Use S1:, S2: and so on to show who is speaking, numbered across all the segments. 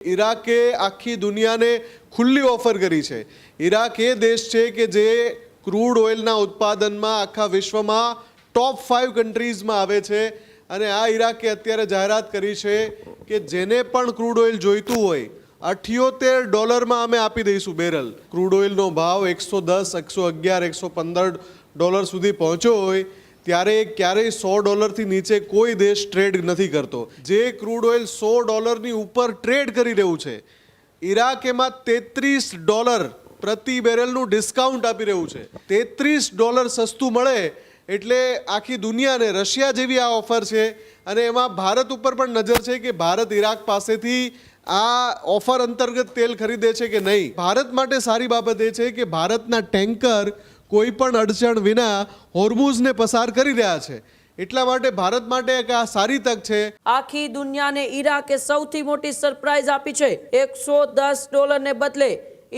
S1: ઈરાકે આખી દુનિયાને ખુલ્લી ઓફર કરી છે। ઈરાક એ દેશ છે કે જે ક્રૂડ ઓઇલના ઉત્પાદનમાં આખા વિશ્વમાં ટોપ 5 કન્ટ્રીઝમાં આવે છે અને આ ઈરાકે અત્યારે જાહેરાત કરી છે કે જેને પણ ક્રૂડ ઓઇલ જોઈતું હોય $78 અમે આપી દઈશું બેરલ। ક્રૂડ ઓઇલનો ભાવ 110, 111, 115 સુધી પહોંચ્યો હોય ત્યારે ક્યારેય $100 નીચે કોઈ દેશ ટ્રેડ નથી કરતો। જે ક્રૂડ ઓઇલ $100 ઉપર ટ્રેડ કરી રહ્યું છે, ઈરાક એમાં $33 પ્રતિ બેરલનું ડિસ્કાઉન્ટ આપી રહ્યું છે। $33 સસ્તું મળે એટલે આખી દુનિયાને રશિયા જેવી આ ઓફર છે અને એમાં ભારત ઉપર પણ નજર છે કે ભારત ઈરાક પાસેથી આ ઓફર અંતર્ગત તેલ ખરીદે છે કે નહીં। ભારત માટે સારી બાબત એ છે કે ભારતના ટેન્કર કોઈ પણ અડચણ વિના હોર્મુઝને પસાર કરી રહ્યા છે, એટલા માટે ભારત માટે એક આ સારી તક છે।
S2: આખી દુનિયાને ઈરાકે સૌથી મોટી સરપ્રાઈઝ આપી છે। $110 ને બદલે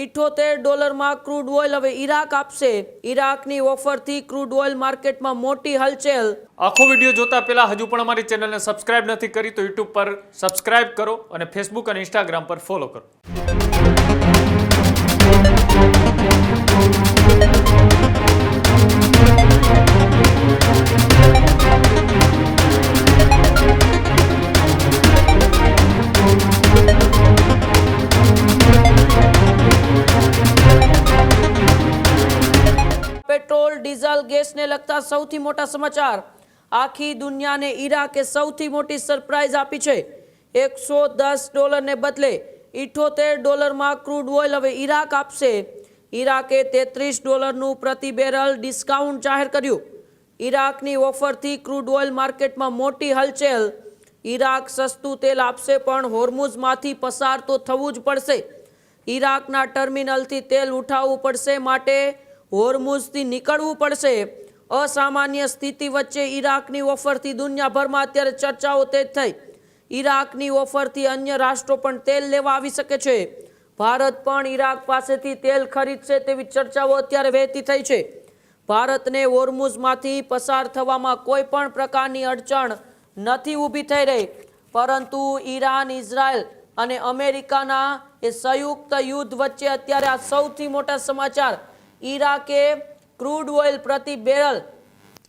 S2: $78 માં ક્રૂડ ઓઇલ હવે ઈરાક આપશે। ઈરાકની ઓફરથી ક્રૂડ ઓઇલ માર્કેટમાં મોટી હલચલ।
S3: આખો વિડીયો જોતા પહેલા હજુ પણ અમારી ચેનલને સબસ્ક્રાઇબ નથી કરી તો યુટ્યુબ પર સબસ્ક્રાઇબ કરો અને ફેસબુક અને ઇન્સ્ટાગ્રામ પર ફોલો કરો।
S2: પેટ્રોલ, ડીઝલ, ગેસને લગતા સૌથી મોટા સમાચાર। આખી દુનિયાને ઈરાકે સૌથી મોટી સરપ્રાઈઝ આપી છે। $110 ને બદલે $78 માં ક્રૂડ ઓઇલ હવે ઈરાક આપશે। ઈરાકે $33 પ્રતિ બેરલ ડિસ્કાઉન્ટ જાહેર કર્યું। ઈરાકની ઓફરથી ક્રૂડ ઓઇલ માર્કેટમાં મોટી હલચલ। ઈરાક સસ્તું તેલ આપશે પણ હોર્મુઝમાંથી પસાર તો થવું જ પડશે। ઈરાકના ટર્મિનલથી તેલ ઉઠાવવું પડશે, માટે હોર્મુઝથી નીકળવું પડશે। અસામાન્ય સ્થિતિ વચ્ચે ઈરાકની ઓફરથી દુનિયાભરમાં અત્યારે ચર્ચાઓ તેજ થઈ। ઈરાકની ઓફરથી અન્ય રાષ્ટ્રો પણ તેલ લેવા આવી શકે છે। ભારત પણ ઈરાક પાસેથી તેલ ખરીદશે તેવી ચર્ચાઓ અત્યારે વહેતી થઈ છે। ભારતને હોર્મુઝમાંથી પસાર થવામાં કોઈ પણ પ્રકારની અડચણ નથી ઊભી થઈ રહી, પરંતુ ઈરાન, ઇઝરાયલ અને અમેરિકાના એ સંયુક્ત યુદ્ધ વચ્ચે અત્યારે આ સૌથી મોટા સમાચાર। ઈરાકે ક્રૂડ ઓઇલ પ્રતિ બેરલ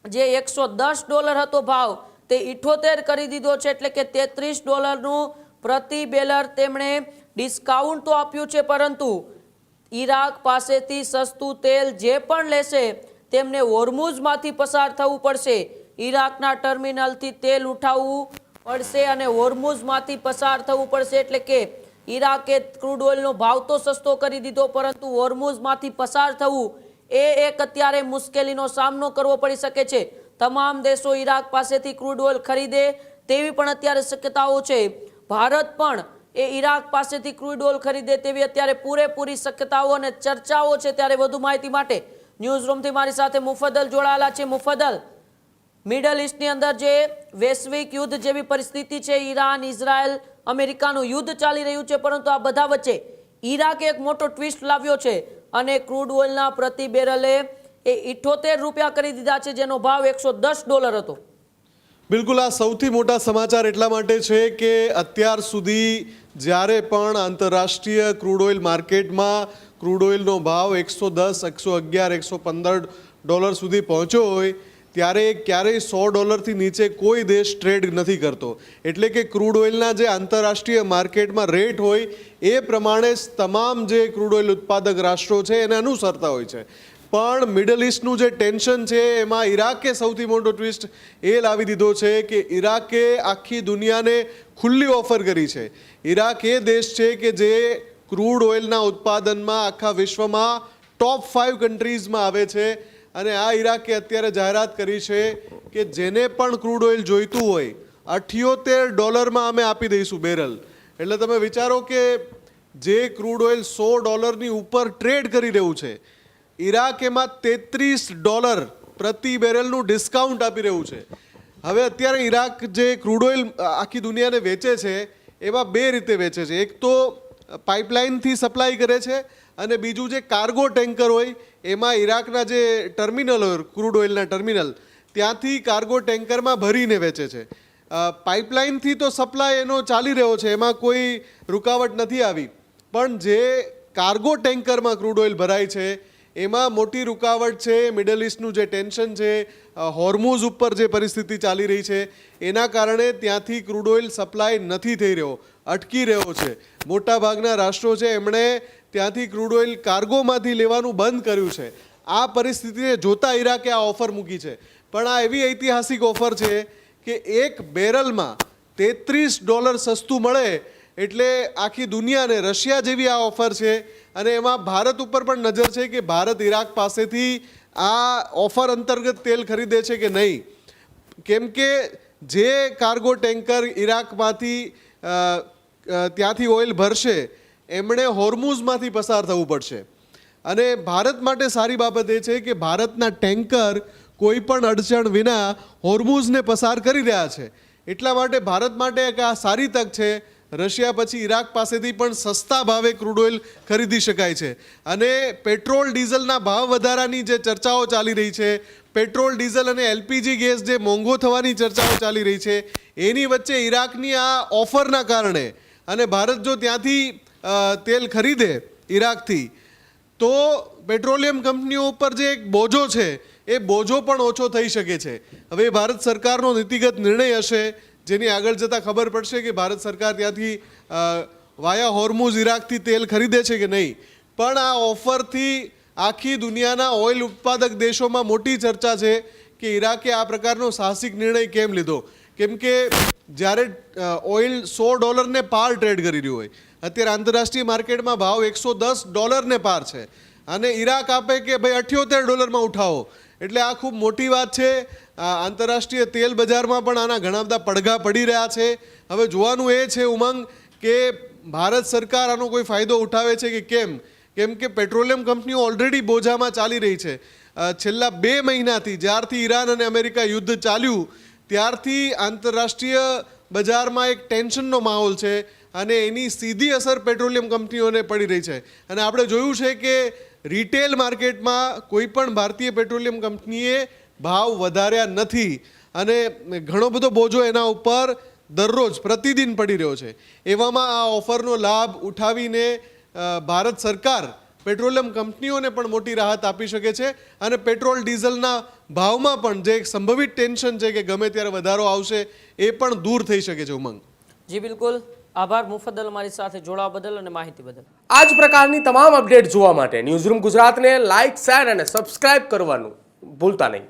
S2: જે $110 હતો ભાવ, તે 78 કરી દીધો છે, એટલે કે $33 પ્રતિ બેરલ તેમણે ડિસ્કાઉન્ટ તો આપ્યું છે, પરંતુ ઈરાક પાસેથી સસ્તું તેલ જે પણ લેશે તેમને હોર્મુઝમાંથી પસાર થવું પડશે। ઈરાકના ટર્મિનલથી તેલ ઉઠાવવું પડશે અને હોર્મુઝમાંથી પસાર થવું પડશે, એટલે કે ઈરાકે ક્રૂડ ઓઇલનો ભાવ તો સસ્તો કરી દીધો, પરંતુ હોર્મુઝમાંથી પસાર થવું એ એક અત્યારે મુશ્કેલીનો સામનો કરવો પડી શકે છે। તમામ દેશો ઈરાક પાસેથી ક્રૂડ ઓઇલ ખરીદે તેવી પણ અત્યારે શક્યતાઓ છે। ભારત પણ એ ઈરાક પાસેથી ક્રૂડ ઓઇલ ખરીદે તેવી અત્યારે પૂરેપૂરી શક્યતાઓ અને ચર્ચાઓ છે। ત્યારે વધુ માહિતી માટે ન્યૂઝ રૂમથી મારી સાથે મુફદ્દલ જોડાયેલા છે। મુફદ્દલ, મિડલ ઈસ્ટની અંદર જે વૈશ્વિક યુદ્ધ જેવી પરિસ્થિતિ છે, ઈરાન, ઇઝરાયલ, અમેરિકાનું યુદ્ધ ચાલી રહ્યું છે, પરંતુ આ બધા વચ્ચે ઈરાકે એક મોટો ટ્વિસ્ટ લાવ્યો છે અને ક્રૂડ ઓઇલના પ્રતિ બેરલે $78 કરી દીધા છે, જેનો ભાવ $110 હતો।
S1: બિલકુલ, આ સૌથી મોટા સમાચાર એટલા માટે છે કે અત્યાર સુધી જ્યારે પણ આંતરરાષ્ટ્રીય ક્રૂડ ઓઇલ માર્કેટમાં ક્રૂડ ઓઇલનો ભાવ 110, 111, $115 સુધી પહોંચ્યો હોય ત્યારે ક્યારેય $100 નીચે કોઈ દેશ ટ્રેડ નથી કરતો, એટલે કે ક્રૂડ ઓઇલના જે આંતરરાષ્ટ્રીય માર્કેટમાં રેટ હોય એ પ્રમાણે જ તમામ જે ક્રૂડ ઓઇલ ઉત્પાદક રાષ્ટ્રો છે એને અનુસરતા હોય છે। પણ મિડલ ઈસ્ટનું જે ટેન્શન છે એમાં ઈરાકે સૌથી મોટો ટ્વિસ્ટ એ લાવી દીધો છે કે ઈરાકે આખી દુનિયાને ખુલ્લી ઓફર કરી છે। ઈરાક એ દેશ છે કે જે ક્રૂડ ઓઇલના ઉત્પાદનમાં આખા વિશ્વમાં ટોપ 5 કન્ટ્રીઝમાં આવે છે અને આ ઈરાકે અત્યારે જાહેરાત કરી છે કે જેને પણ ક્રૂડ ઓઇલ જોઈતું હોય $78 અમે આપી દઈશું બેરલ। એટલે તમે વિચારો કે જે ક્રૂડ ઓઇલ $100 ઉપર ટ્રેડ કરી રહ્યું છે, ઈરાક એમાં $33 પ્રતિ બેરલનું ડિસ્કાઉન્ટ આપી રહ્યું છે। હવે અત્યારે ઈરાક જે ક્રૂડ ઓઇલ આખી દુનિયાને વેચે છે એમાં બે રીતે વેચે છે। એક તો પાઇપલાઇનથી સપ્લાય કરે છે અને બીજું જે કાર્ગો ટેન્કર હોય એમાં ઈરાકના જે ટર્મિનલ હોય ક્રૂડ ઓઇલના ટર્મિનલ ત્યાંથી કાર્ગો ટેન્કરમાં ભરીને વેચે છે। પાઇપલાઇનથી તો સપ્લાય એનો ચાલી રહ્યો છે, એમાં કોઈ રૂકાવટ નથી આવી, પણ જે કાર્ગો ટેન્કરમાં ક્રૂડ ઓઇલ ભરાય છે એમાં મોટી રૂકાવટ છે. મિડલ ઇસ્ટનું જે ટેન્શન છે, હોર્મુઝ ઉપર જે પરિસ્થિતિ ચાલી રહી છે એના કારણે ત્યાંથી ક્રૂડ ઓઇલ સપ્લાય નથી થઈ રહ્યો, અટકી રહ્યો છે. મોટાભાગના રાષ્ટ્રો છે એમણે ત્યાંથી ક્રૂડ ઓઇલ કાર્ગોમાંથી લેવાનું બંધ કર્યું છે. આ પરિસ્થિતિને જોતા ઈરાકે આ ઓફર મૂકી છે, પણ આ એવી ઐતિહાસિક ઓફર છે કે એક બેરલમાં $33 સસ્તું મળે એટલે આખી દુનિયાને, રશિયા જેવી આ ઓફર છે. અને એમાં ભારત ઉપર પણ નજર છે કે ભારત ઈરાક પાસેથી આ ઓફર અંતર્ગત તેલ ખરીદે છે કે નહીં, કેમ કે જે કાર્ગો ટેન્કર ઈરાકમાંથી ત્યાંથી ઓઇલ ભરશે એમણે હોર્મુઝમાંથી પસાર થવું પડશે. અને ભારત માટે સારી બાબત એ છે કે ભારતના ટેન્કર કોઈ પણ અડચણ વિના હોર્મુઝને પસાર કરી રહ્યા છે. એટલા માટે ભારત માટે એક આ સારી તક છે. રશિયા પછી ઈરાક પાસેથી પણ સસ્તા ભાવે ક્રૂડ ઓઇલ ખરીદી શકાય છે. અને પેટ્રોલ ડીઝલના ભાવ વધારાની જે ચર્ચાઓ ચાલી રહી છે, પેટ્રોલ ડીઝલ અને એલપીજી ગેસ જે મોંઘો થવાની ચર્ચાઓ ચાલી રહી છે, એની વચ્ચે ઈરાકની આ ઓફરના કારણે અને ભારત જો ત્યાંથી તેલ ખરીદે ઈરાકથી તો પેટ્રોલિયમ કંપનીઓ ઉપર જે એક બોજો છે એ બોજો પણ ઓછો થઈ શકે છે. હવે ભારત સરકારનો નીતિગત નિર્ણય હશે જેની આગળ જતાં ખબર પડશે કે ભારત સરકાર ત્યાંથી વાયા હોર્મુઝ ઈરાકથી તેલ ખરીદે છે કે નહીં. પણ આ ઓફરથી આખી દુનિયાના ઓઇલ ઉત્પાદક દેશોમાં મોટી ચર્ચા છે કે ઈરાકે આ પ્રકારનો સાહસિક નિર્ણય કેમ લીધો, કેમ કે જ્યારે ઓઇલ $100 પાર ટ્રેડ કરી રહ્યું હોય, અત્યારે આંતરરાષ્ટ્રીય માર્કેટમાં ભાવ $110 પાર છે અને ઈરાક આપે કે ભાઈ $78 ઉઠાવો, એટલે આ ખૂબ મોટી વાત છે. આંતરરાષ્ટ્રીય તેલ બજારમાં પણ આના ઘણા બધા પડઘા પડી રહ્યા છે. હવે જોવાનું એ છે ઉમંગ કે ભારત સરકાર આનો કોઈ ફાયદો ઉઠાવે છે કે કેમ કે પેટ્રોલિયમ કંપનીઓ ઓલરેડી બોજામાં ચાલી રહી છે. છેલ્લા 2 મહિનાથી જ્યારથી ઈરાન અને અમેરિકા યુદ્ધ ચાલ્યું ત્યારથી આંતરરાષ્ટ્રીય બજારમાં એક ટેન્શનનો માહોલ છે અને એની સીધી અસર પેટ્રોલિયમ કંપનીઓને પડી રહી છે. અને આપણે જોયું છે કે રિટેલ માર્કેટમાં કોઈ પણ ભારતીય પેટ્રોલિયમ કંપનીએ ભાવ વધાર્યા નથી અને ઘણો બધો બોજો એના ઉપર દરરોજ પ્રતિદિન પડી રહ્યો છે. એવામાં આ ઓફરનો લાભ ઉઠાવીને ભારત સરકાર પેટ્રોલિયમ કંપનીઓને પણ મોટી રાહત આપી શકે છે અને પેટ્રોલ ડીઝલના ભાવમાં પણ જે એક સંભવિત ટેન્શન છે કે ગમે ત્યારે વધારો આવશે એ પણ દૂર થઈ શકે છે. ઉમંગ
S2: જી બિલકુલ, આભાર મુફદ્દલ અમારી સાથે જોડાવા બદલ અને માહિતી બદલ.
S4: આ જ પ્રકારની તમામ અપડેટ જોવા માટે ન્યૂઝરૂમ ગુજરાતને લાઇક, શેર અને સબસ્ક્રાઇબ કરવાનું ભૂલતા નહીં.